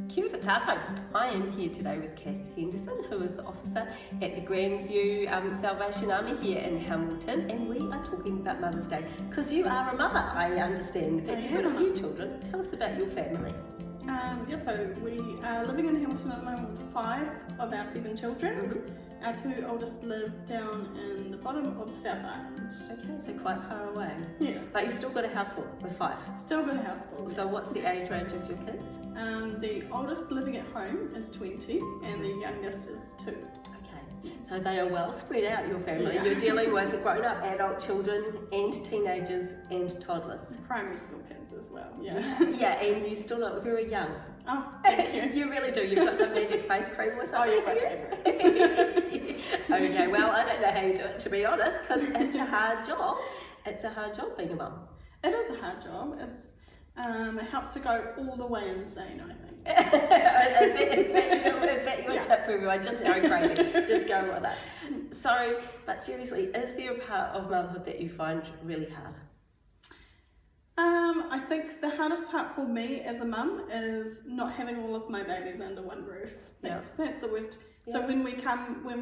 Kia ora tātou. I am here today with Cass Henderson, who is the officer at the Grandview Salvation Army here in Hamilton, and we are talking about Mother's Day because you are a mother, I understand. That you've got a few children. Tell us about your family. So we are living in Hamilton at the moment with 5 of our 7 children. Mm-hmm. Our 2 oldest live down in the bottom of the South Island. Okay, so quite far away. Yeah. But you've still got a household with 5? Still got a household. So what's the age range of your kids? The oldest living at home is 20 and the youngest is 2. So they are well spread out, your family. Yeah. You're dealing with grown-up adult children and teenagers and toddlers. Primary school kids as well, yeah. Yeah, and you still look very young. Oh, thank you. You really do. You've got some magic face cream or something. Oh, you're my favourite. Okay, well, I don't know how you do it, to be honest, because it's a hard job. It's a hard job being a mum. It is a hard job. It helps to go all the way insane, I think. is that your tip for everyone? Just go crazy. Just go with it. So, but seriously, is there a part of motherhood that you find really hard? I think the hardest part for me as a mum is not having all of my babies under one roof. That's the worst. Yeah. So when we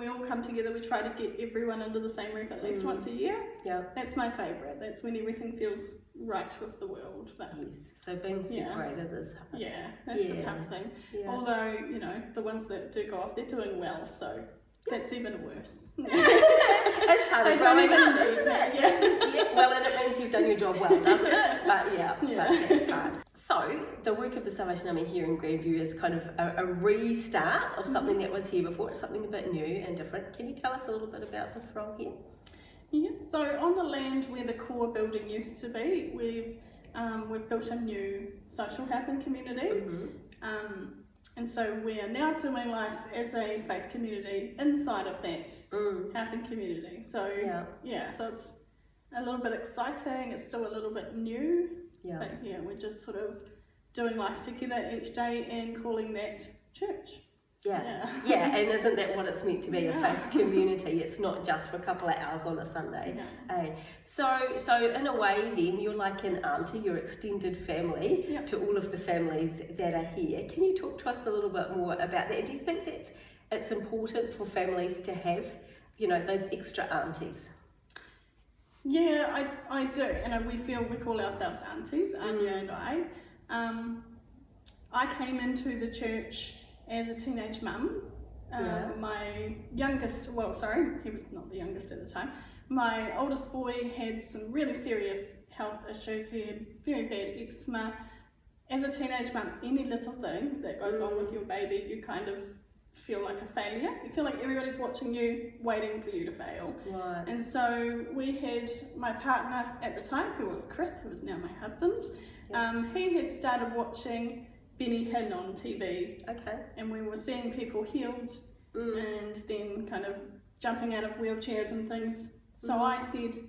all come together, we try to get everyone under the same roof at least once a year. Yeah. That's my favourite. That's when everything feels right with the world. But yes. So being separated is hard. Yeah, that's the tough thing. Yeah. Although, the ones that do go off, they're doing well, so that's even worse. That's part of growing up, isn't it? Yeah. Well, and it means you've done your job well, doesn't it? But but that's hard. So, the work of the Salvation Army here in Grandview is kind of a restart of something that was here before. It's something a bit new and different. Can you tell us a little bit about this role here? Yeah, so on the land where the core building used to be, we've built a new social housing community. Mm-hmm. And so we are now doing life as a faith community inside of that housing community. So so it's a little bit exciting, it's still a little bit new, but we're just sort of doing life together each day and calling that church. Yeah, and isn't that what it's meant to be, a faith community? It's not just for a couple of hours on a Sunday. So in a way then, you're like an auntie, your extended family to all of the families that are here. Can you talk to us a little bit more about that? Do you think that it's important for families to have, those extra aunties? Yeah, I do, and we call ourselves aunties, Anya and I. I came into the church as a teenage mum. My youngest, he was not the youngest at the time. My oldest boy had some really serious health issues. He had very bad eczema. As a teenage mum, any little thing that goes on with your baby, you kind of feel like a failure. You feel like everybody's watching you, waiting for you to fail. Right. And so we had my partner at the time, who was Chris, who is now my husband. He had started watching Benny Hinn on TV, and we were seeing people healed and then kind of jumping out of wheelchairs and things. So I said,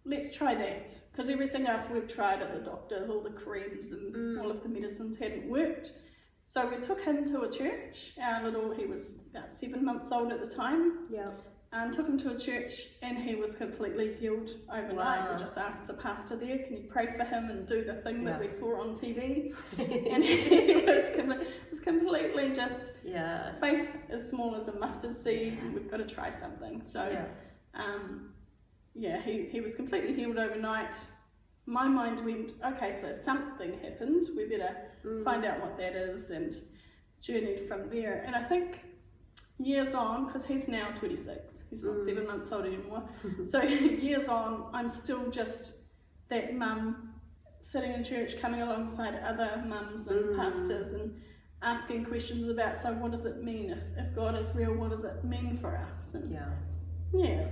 let's try that, because everything else we've tried at the doctors, all the creams and all of the medicines hadn't worked. So we took him to a church. He was about 7 months old at the time. Took him to a church and he was completely healed overnight. Wow. We just asked the pastor there, can you pray for him and do the thing that we saw on TV? And he was completely just, faith as small as a mustard seed, and we've got to try something. So he was completely healed overnight. My mind went, okay, so something happened, we better find out what that is, and journeyed from there. And I think years on, because he's now 26, he's not 7 months old anymore, so years on, I'm still just that mum sitting in church, coming alongside other mums and pastors and asking questions about, so what does it mean if God is real, what does it mean for us? And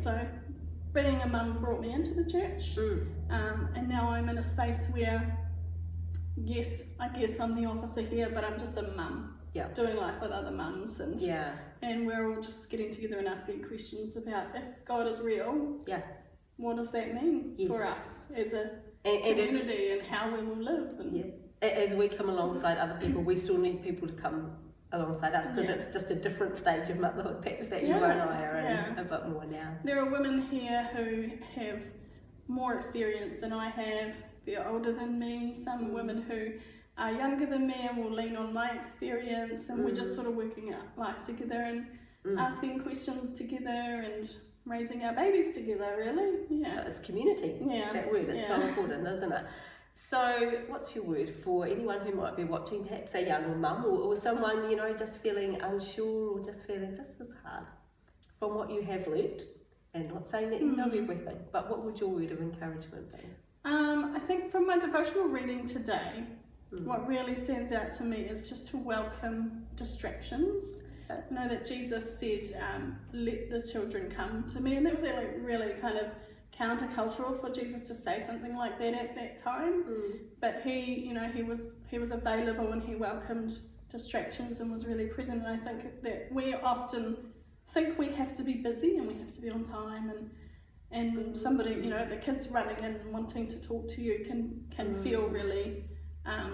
so being a mum brought me into the church, and now I'm in a space where, yes, I guess I'm the officer here, but I'm just a mum. Doing life with other mums, and we're all just getting together and asking questions about, if God is real, what does that mean for us as a community and how we will live? And as we come alongside other people, we still need people to come alongside us, because it's just a different stage of motherhood perhaps that you and I are in a bit more now. There are women here who have more experience than I have. They're older than me. Some women who are younger than me and will lean on my experience, and we're just sort of working out life together and asking questions together and raising our babies together, really. Yeah. So it's community. Yeah. It's that word. It's so important, isn't it? So what's your word for anyone who might be watching, perhaps a young mum or someone, you know, just feeling unsure or just feeling this is hard from what you have learnt? And not saying that you know everything, but what would your word of encouragement be? I think from my devotional reading today, what really stands out to me is just to welcome distractions. I know that Jesus said, let the children come to me, and that was really kind of countercultural for Jesus to say something like that at that time. But he was available and he welcomed distractions and was really present. And I think that we often think we have to be busy and we have to be on time, and somebody, you know, the kids running in and wanting to talk to you can feel really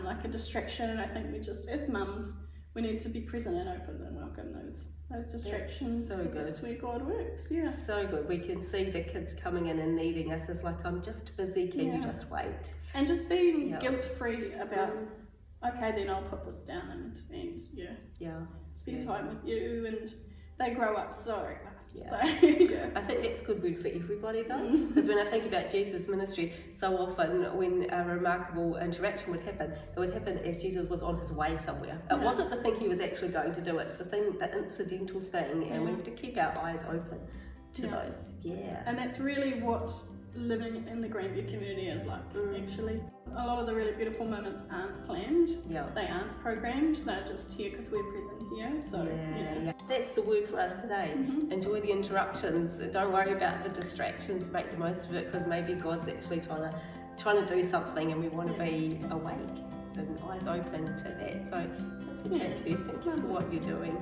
like a distraction. And I think we just, as mums, we need to be present and open and welcome those distractions. That's so good. That's where God works. Yeah. So good. We can see the kids coming in and needing us. It's like, I'm just busy. Can you just wait? And just being guilt-free about, okay, then I'll put this down and spend time with you. And they grow up so fast. Yeah. So, I think that's good word for everybody though, because when I think about Jesus' ministry, so often when a remarkable interaction would happen, it would happen as Jesus was on his way somewhere. It wasn't the thing he was actually going to do, it's the incidental thing, and we have to keep our eyes open to those. And that's really what living in the Grandview community is like, actually. A lot of the really beautiful moments aren't planned, they aren't programmed, they're just here because we're present here. So that's the word for us today. Enjoy the interruptions, don't worry about the distractions, make the most of it, because maybe God's actually trying to do something and we want to be awake and eyes open to that. So good to chat to you, thank you for what you're doing.